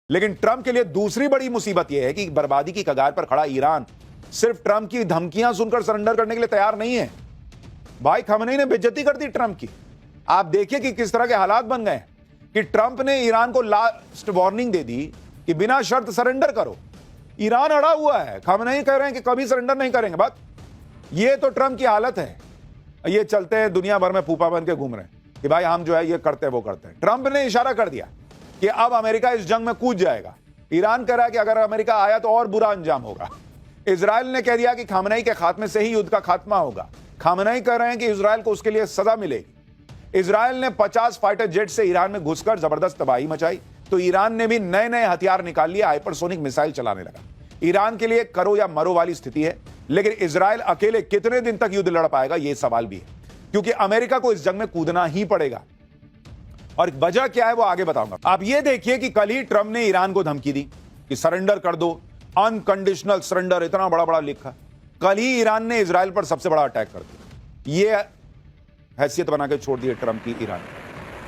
लेकिन ट्रंप के लिए दूसरी बड़ी मुसीबत यह है कि बर्बादी की कगार पर खड़ा ईरान सिर्फ ट्रंप की धमकियां सुनकर सरेंडर करने के लिए तैयार नहीं है। भाई खamenei ने बेइज्जती कर दी ट्रंप की। आप देखिए कि किस तरह के हालात बन गए कि ट्रंप ने ईरान को लास्ट वार्निंग दे दी कि बिना शर्त सरेंडर करो। ईरान अड़ा हुआ है, खamenei कह रहे हैं कि कभी सरेंडर नहीं करेंगे। बात ये तो ट्रंप की हालत है। ये चलते हैं दुनिया भर में फूफा बन के घूम रहे हैं कि भाई हम जो है ये करते हैं वो करते हैं। ट्रंप ने इशारा कर दिया कि अब अमेरिका इस जंग में कूद जाएगा। ईरान कह रहा है कि अगर अमेरिका आया तो और बुरा अंजाम होगा। इजराइल ने कह दिया कि खamenei के खात्मे से ही युद्ध का खात्मा होगा। खamenei कह रहे हैं कि इजराइल को उसके लिए सजा मिलेगी। इजराइल ने 50 फाइटर जेट से ईरान में घुसकर जबरदस्त तबाही मचाई तो ईरान ने भी नए नए हथियार निकाल लिए, हाइपरसोनिक मिसाइल चलाने लगा। ईरान के लिए करो या मरो वाली स्थिति है, लेकिन इजराइल अकेले कितने दिन तक युद्ध लड़ पाएगा यह सवाल भी है, क्योंकि अमेरिका को इस जंग में कूदना ही पड़ेगा। और वजह क्या है वो आगे बताऊंगा। आप ये देखिए कि कल ही ट्रंप ने ईरान को धमकी दी कि सरेंडर कर दो, अनकंडीशनल सरेंडर, इतना बड़ा बड़ा लिखा। कल ही ईरान ने इजराइल पर सबसे बड़ा अटैक कर दिया। ये हैसियत बना के छोड़ दी ट्रंप की ईरान।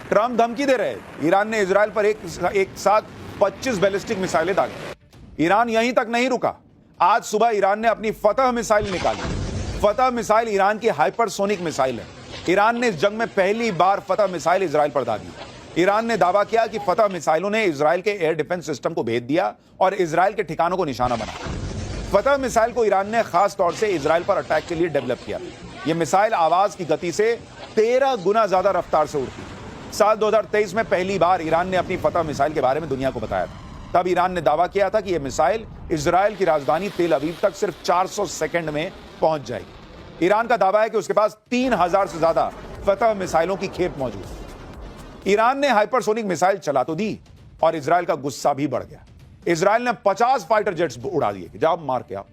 ट्रंप धमकी दे रहे, ईरान ने इजराइल पर एक साथ 25 बैलिस्टिक मिसाइलें दागी। ईरान यहीं तक नहीं रुका, आज सुबह ईरान ने अपनी फतह मिसाइल निकाली। फतह मिसाइल ईरान की हाइपरसोनिक मिसाइल है। ईरान ने इस जंग में पहली बार फतह मिसाइल इजराइल पर दागी। ईरान ने दावा किया कि फतह मिसाइलों ने इजराइल के एयर डिफेंस सिस्टम को भेद दिया और इजराइल के ठिकानों को निशाना बनाया। फतह मिसाइल को ईरान ने खास तौर से इजराइल पर अटैक के लिए डेवलप किया। यह मिसाइल आवाज की गति से 13 गुना ज्यादा रफ्तार से उड़ती। साल 2023 में पहली बार ईरान ने अपनी फतह मिसाइल के बारे में दुनिया को बताया था। तब ईरान ने दावा किया था कि यह मिसाइल इजराइल की राजधानी तेल अवीव तक सिर्फ 400 सेकंड में पहुंच जाएगी। ईरान का दावा है कि उसके पास 3000 से ज्यादा फतह मिसाइलों की खेप मौजूद है। ईरान ने हाइपरसोनिक मिसाइल चला तो दी और इजराइल का गुस्सा भी बढ़ गया। इजराइल ने 50 फाइटर जेट्स उड़ा दिए, जाओ मार के आओ।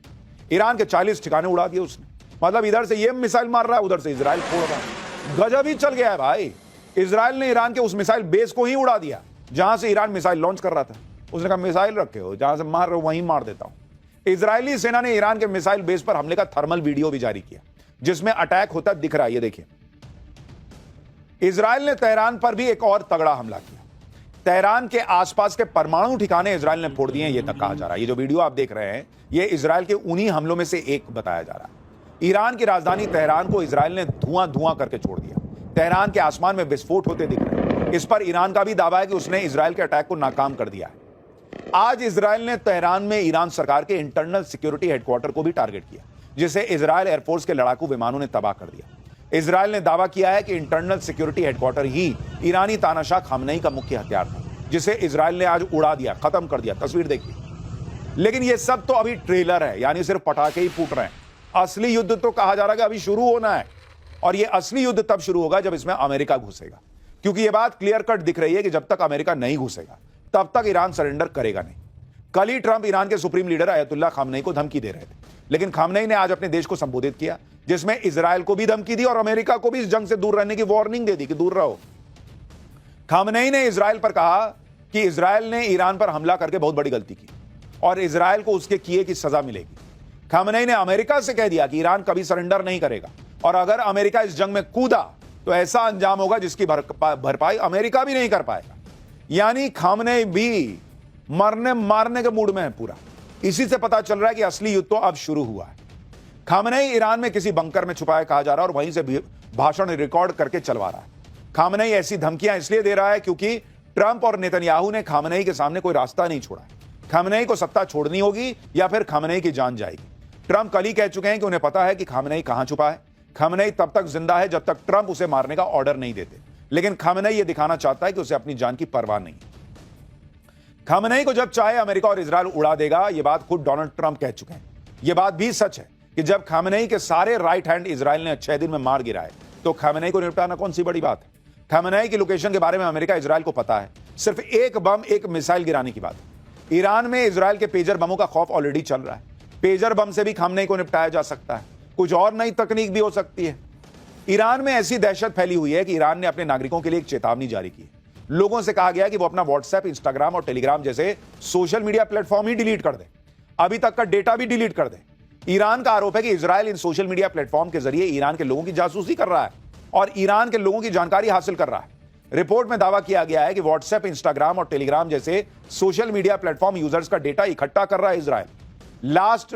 ईरान के 40 ठिकाने उड़ा दिए उसने। मतलब इधर से ये मिसाइल मार रहा है, उधर से इजराइल फोड़ रहा है। गजब ही चल गया है भाई। इजराइल ने ईरान के उस मिसाइल बेस को ही उड़ा दिया जहां से ईरान मिसाइल लॉन्च कर रहा था। उसने कहा मिसाइल रखे हो, जहां से मार रहे हो वहीं मार देता हूं। इजरायली सेना ने ईरान के मिसाइल बेस पर हमले का थर्मल वीडियो भी जारी किया जिसमें अटैक होता दिख रहा है। ये देखिए, इजराइल ने तेहरान पर भी एक और तगड़ा हमला किया। तेहरान के आसपास के परमाणु ठिकाने इजराइल ने फोड़ दिए हैं, ये तक कहा जा रहा है। ये जो वीडियो आप देख रहे हैं ये इजराइल के उन्हीं हमलों में से एक बताया जा रहा है। ईरान की राजधानी तेहरान को इजराइल ने धुआं धुआं करके छोड़ दिया। तेहरान के आसमान में विस्फोट होते दिख रहे हैं। इस पर ईरान का भी दावा है कि उसने इजराइल के अटैक को नाकाम कर दिया है। आज इजराइल ने तेहरान में ईरान सरकार के इंटरनल सिक्योरिटी हेडक्वार्टर को भी टारगेट किया, जिसे इजराइल एयरफोर्स के लड़ाकू विमानों ने तबाह कर दिया। इजराइल ने दावा किया है कि इंटरनल सिक्योरिटी हेडक्वार्टर ही ईरानी तानाशाह खamenei का मुख्य हथियार था, जिसे इजराइल ने आज उड़ा दिया, खत्म कर दिया। तस्वीर देखिए। लेकिन यह सब तो अभी ट्रेलर है, यानी सिर्फ पटाखे ही फूट रहे हैं। असली युद्ध तो कहा जा रहा है कि अभी शुरू होना है, और यह असली युद्ध तब शुरू होगा जब इसमें अमेरिका घुसेगा। क्योंकि यह बात क्लियर कट दिख रही है कि जब तक अमेरिका नहीं घुसेगा तब तक ईरान सरेंडर करेगा नहीं। कल ही ट्रंप ईरान के सुप्रीम लीडर अयतुल्ला खamenei को धमकी दे रहे थे, लेकिन खamenei ने आज अपने देश को संबोधित किया, जिसमें इजराइल को भी धमकी दी और अमेरिका को भी इस जंग से दूर रहने की वार्निंग दे दी कि दूर रहो। खamenei ने इजराइल पर कहा कि इजराइल ने ईरान पर हमला करके बहुत बड़ी गलती की और इजराइल को उसके किए की सजा मिलेगी। खamenei ने अमेरिका से कह दिया कि ईरान कभी सरेंडर नहीं करेगा और अगर अमेरिका इस जंग में कूदा तो ऐसा अंजाम होगा जिसकी भरपाई अमेरिका भी नहीं कर पाएगा। यानी खamenei भी मरने मारने के मूड में है पूरा। इसी से पता चल रहा है कि असली युद्ध तो अब शुरू हुआ है। खamenei ईरान में किसी बंकर में छुपा है कहा जा रहा है और वहीं से भाषण रिकॉर्ड करके चलवा रहा है। खamenei ऐसी धमकियां इसलिए दे रहा है क्योंकि ट्रंप और नेतन्याहू ने खamenei के सामने कोई रास्ता नहीं छोड़ा। खamenei को सत्ता छोड़नी होगी या फिर खamenei की जान जाएगी। ट्रंप कल ही कह चुके हैं कि उन्हें पता है कि खamenei कहां छुपा है। खamenei तब तक जिंदा है जब तक ट्रंप उसे मारने का ऑर्डर नहीं देते, लेकिन खamenei यह दिखाना चाहता है कि उसे अपनी जान की परवाह नहीं। खamenei को जब चाहे अमेरिका और इजराइल उड़ा देगा, यह बात खुद डोनाल्ड ट्रंप कह चुके हैं। यह बात भी सच है कि जब खamenei के सारे राइट हैंड इजराइल ने 6 दिन में मार गिराए तो खamenei को निपटाना कौन सी बड़ी बात है। खamenei की लोकेशन के बारे में अमेरिका इजराइल को पता है, सिर्फ एक बम एक मिसाइल गिराने की बात है। ईरान में इजराइल के पेजर बमों का खौफ ऑलरेडी चल रहा है। पेजर बम से भी खamenei को निपटाया जा सकता है, कुछ और नई तकनीक भी हो सकती है। ईरान में ऐसी दहशत फैली हुई है कि ईरान ने अपने नागरिकों के लिए एक चेतावनी जारी की है। लोगों से कहा गया कि वो अपना व्हाट्सएप, इंस्टाग्राम और टेलीग्राम जैसे सोशल मीडिया प्लेटफॉर्म ही डिलीट कर दें, अभी तक का डेटा भी डिलीट कर दें। ईरान का आरोप है कि इजराइल इन सोशल मीडिया प्लेटफॉर्म के जरिए ईरान के लोगों की जासूसी कर रहा है और ईरान के लोगों की जानकारी हासिल कर रहा है। रिपोर्ट में दावा किया गया है कि व्हाट्सएप, इंस्टाग्राम और टेलीग्राम जैसे सोशल मीडिया प्लेटफॉर्म यूजर्स का डेटा इकट्ठा कर रहा है इजराइल। लास्ट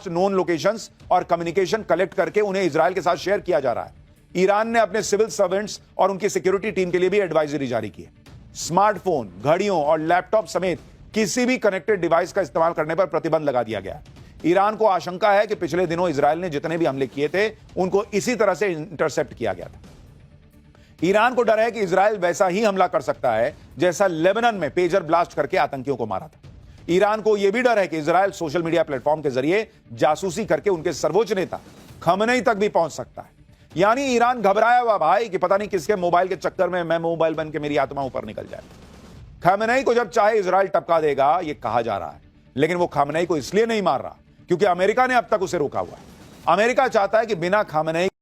नोन लोकेशंस और कम्युनिकेशन कलेक्ट करके उन्हें इजराइल के साथ शेयर किया जा रहा है। ईरान ने अपने सिविल सर्वेंट्स और उनकी सिक्योरिटी टीम के लिए भी एडवाइजरी जारी की है। स्मार्टफोन, घड़ियों और लैपटॉप समेत किसी भी कनेक्टेड डिवाइस का इस्तेमाल करने पर प्रतिबंध लगा दिया गया है। ईरान को आशंका है कि पिछले दिनों इजराइल ने जितने भी हमले किए थे उनको इसी तरह से इंटरसेप्ट किया गया था। ईरान को डर है कि इजराइल वैसा ही हमला कर सकता है जैसा लेबनान में पेजर ब्लास्ट करके आतंकियों को मारा था। ईरान को यह भी डर है कि इजराइल सोशल मीडिया प्लेटफॉर्म के जरिए जासूसी करके उनके सर्वोच्च नेता खमेनी तक भी पहुंच सकता है। यानी ईरान घबराया हुआ भाई कि पता नहीं किसके मोबाइल के चक्कर में मैं मोबाइल बन के मेरी आत्मा ऊपर निकल जाए। खमेनी को जब चाहे इजराइल टपका देगा, यह कहा जा रहा है, लेकिन वो खमेनी को इसलिए नहीं मार रहा क्योंकि अमेरिका ने अब तक उसे रोका हुआ है। अमेरिका चाहता है कि बिना खमेनी